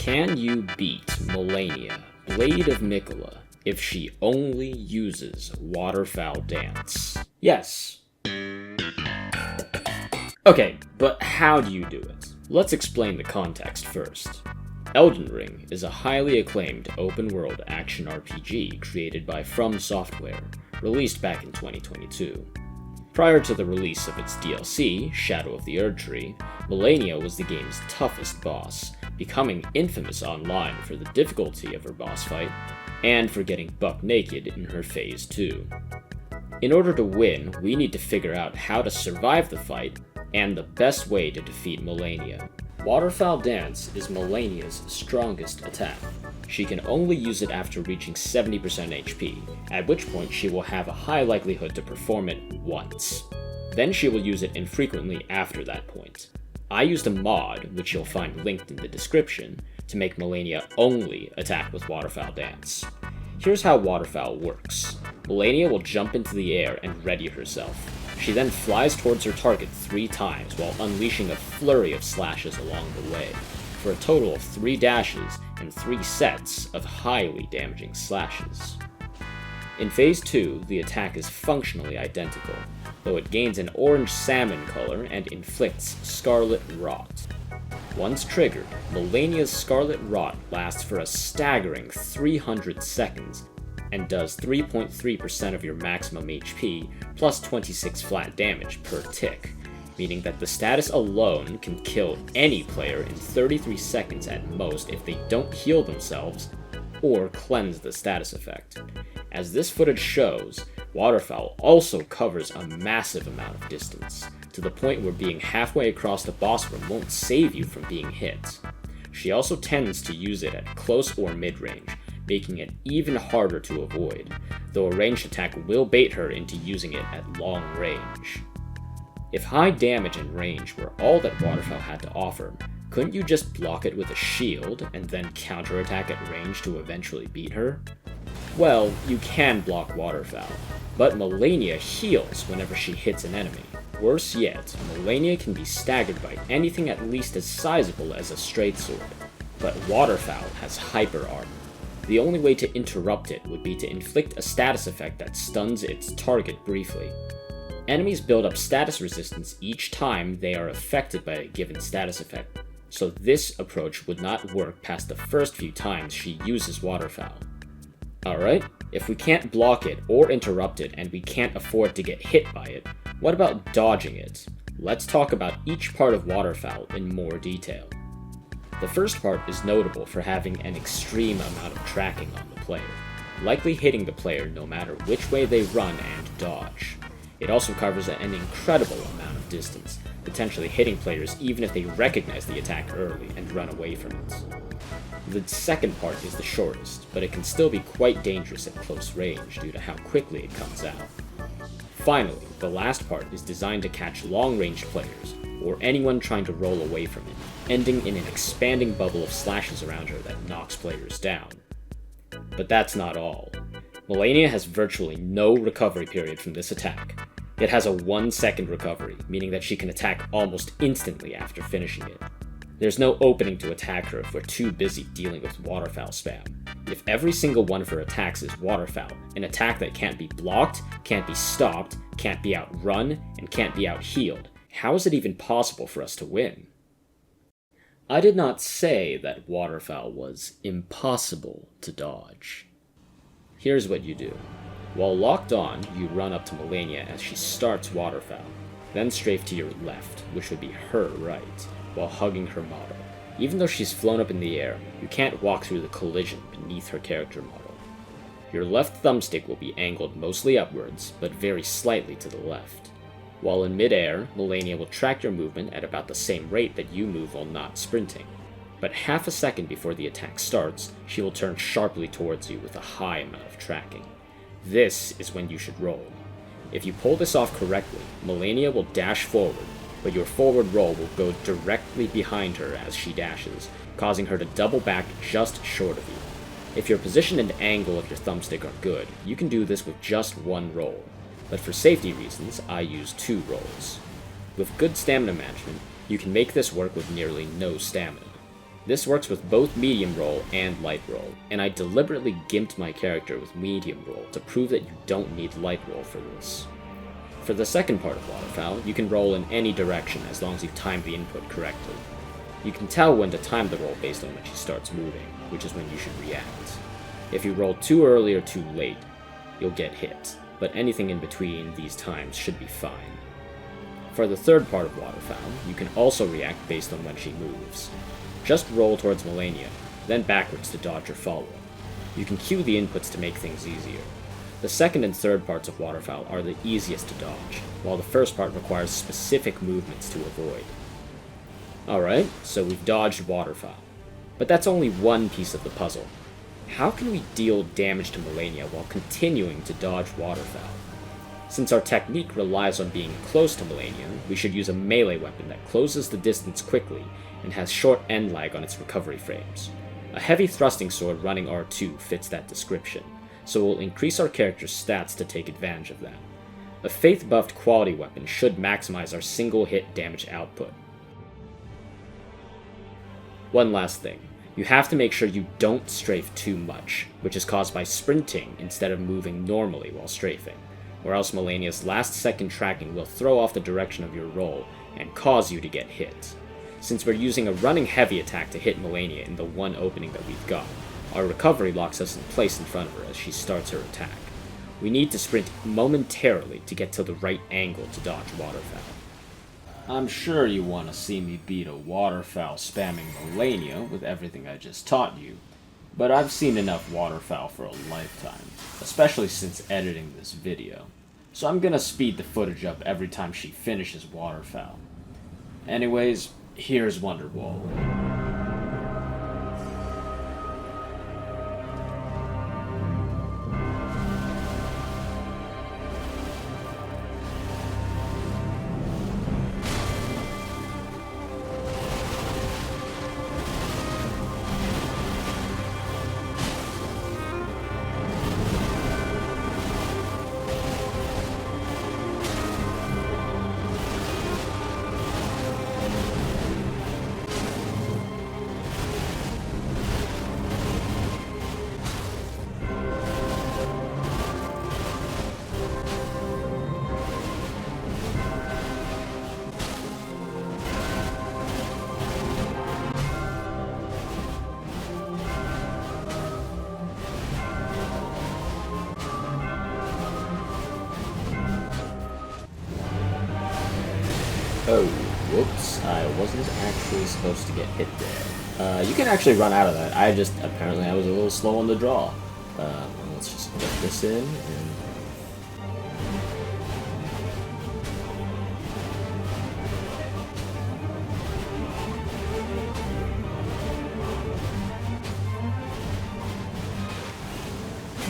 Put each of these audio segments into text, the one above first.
Can you beat Malenia, Blade of Miquella, if she only uses Waterfowl Dance? Yes. Okay, but how do you do it? Let's explain the context first. Elden Ring is a highly acclaimed open-world action RPG created by From Software, released back in 2022. Prior to the release of its DLC, Shadow of the Erdtree, Malenia was the game's toughest boss, becoming infamous online for the difficulty of her boss fight, and for getting buck naked in her Phase 2. In order to win, we need to figure out how to survive the fight, and the best way to defeat Malenia. Waterfowl Dance is Malenia's strongest attack. She can only use it after reaching 70% HP, at which point she will have a high likelihood to perform it once. Then she will use it infrequently after that point. I used a mod, which you'll find linked in the description, to make Malenia only attack with Waterfowl Dance. Here's how Waterfowl works. Malenia will jump into the air and ready herself. She then flies towards her target 3 times while unleashing a flurry of slashes along the way, for a total of 3 dashes and 3 sets of highly damaging slashes. In Phase 2, the attack is functionally identical, though it gains an orange salmon color and inflicts Scarlet Rot. Once triggered, Malenia's Scarlet Rot lasts for a staggering 300 seconds, and does 3.3% of your maximum HP, plus 26 flat damage per tick, meaning that the status alone can kill any player in 33 seconds at most if they don't heal themselves, or cleanse the status effect. As this footage shows, Waterfowl also covers a massive amount of distance, to the point where being halfway across the boss room won't save you from being hit. She also tends to use it at close or mid-range, making it even harder to avoid, though a ranged attack will bait her into using it at long range. If high damage and range were all that Waterfowl had to offer, couldn't you just block it with a shield and then counterattack at range to eventually beat her? Well, you can block Waterfowl, but Malenia heals whenever she hits an enemy. Worse yet, Malenia can be staggered by anything at least as sizable as a straight sword, but Waterfowl has hyper armor. The only way to interrupt it would be to inflict a status effect that stuns its target briefly. Enemies build up status resistance each time they are affected by a given status effect, so this approach would not work past the first few times she uses Waterfowl. Alright, if we can't block it or interrupt it and we can't afford to get hit by it, what about dodging it? Let's talk about each part of Waterfowl in more detail. The first part is notable for having an extreme amount of tracking on the player, likely hitting the player no matter which way they run and dodge. It also covers an incredible amount of distance, potentially hitting players even if they recognize the attack early and run away from it. The second part is the shortest, but it can still be quite dangerous at close range due to how quickly it comes out. Finally, the last part is designed to catch long-range players, or anyone trying to roll away from it, ending in an expanding bubble of slashes around her that knocks players down. But that's not all. Malenia has virtually no recovery period from this attack. It has a 1-second recovery, meaning that she can attack almost instantly after finishing it. There's no opening to attack her if we're too busy dealing with Waterfowl spam. If every single one of her attacks is Waterfowl, an attack that can't be blocked, can't be stopped, can't be outrun, and can't be out-healed, how is it even possible for us to win? I did not say that Waterfowl was impossible to dodge. Here's what you do. While locked on, you run up to Malenia as she starts Waterfowl, then strafe to your left, which would be her right, while hugging her model. Even though she's flown up in the air, you can't walk through the collision beneath her character model. Your left thumbstick will be angled mostly upwards, but very slightly to the left. While in mid-air, Malenia will track your movement at about the same rate that you move while not sprinting. But half a second before the attack starts, she will turn sharply towards you with a high amount of tracking. This is when you should roll. If you pull this off correctly, Malenia will dash forward, but your forward roll will go directly behind her as she dashes, causing her to double back just short of you. If your position and angle of your thumbstick are good, you can do this with just 1 roll, but for safety reasons, I use 2 rolls. With good stamina management, you can make this work with nearly no stamina. This works with both medium roll and light roll, and I deliberately gimped my character with medium roll to prove that you don't need light roll for this. For the second part of Waterfowl, you can roll in any direction as long as you time the input correctly. You can tell when to time the roll based on when she starts moving, which is when you should react. If you roll too early or too late, you'll get hit, but anything in between these times should be fine. For the third part of Waterfowl, you can also react based on when she moves. Just roll towards Malenia, then backwards to dodge or follow. You can cue the inputs to make things easier. The second and third parts of Waterfowl are the easiest to dodge, while the first part requires specific movements to avoid. Alright, so we've dodged Waterfowl. But that's only one piece of the puzzle. How can we deal damage to Malenia while continuing to dodge Waterfowl? Since our technique relies on being close to Malenia, we should use a melee weapon that closes the distance quickly and has short end lag on its recovery frames. A heavy thrusting sword running R2 fits that description, so we'll increase our character's stats to take advantage of that. A faith-buffed quality weapon should maximize our single-hit damage output. One last thing. You have to make sure you don't strafe too much, which is caused by sprinting instead of moving normally while strafing, or else Malenia's last-second tracking will throw off the direction of your roll and cause you to get hit. Since we're using a running heavy attack to hit Malenia in the one opening that we've got, our recovery locks us in place in front of her as she starts her attack. We need to sprint momentarily to get to the right angle to dodge Waterfowl. I'm sure you want to see me beat a Waterfowl spamming Malenia with everything I just taught you, but I've seen enough Waterfowl for a lifetime, especially since editing this video, so I'm gonna speed the footage up every time she finishes Waterfowl. Anyways, here's Wonderwall. Oh, whoops, I wasn't actually supposed to get hit there. You can actually run out of that. I was a little slow on the draw. Let's just get this in, and...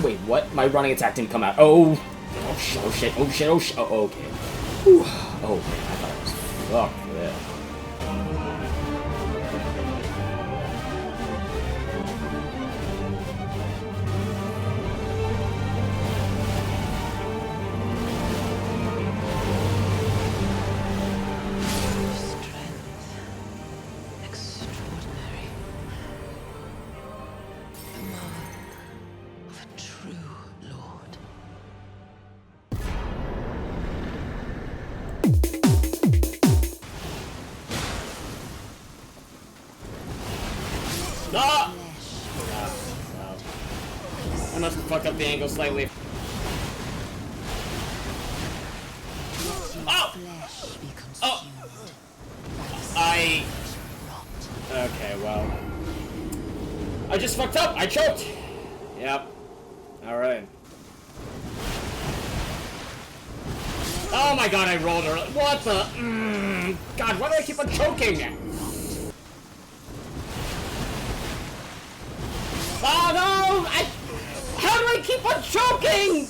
Wait, what? My running attack didn't come out. Oh shit, oh shit, oh shit, oh shit. Oh, okay. Whew. Oh man, I thought I was fucked for that. Ah! I must have fucked up the angle slightly. Oh! Oh! Okay, well. I just fucked up! I choked! Yep. Alright. Oh my god, I rolled early. What the? God, why do I keep on choking? Oh no! How do I keep on choking?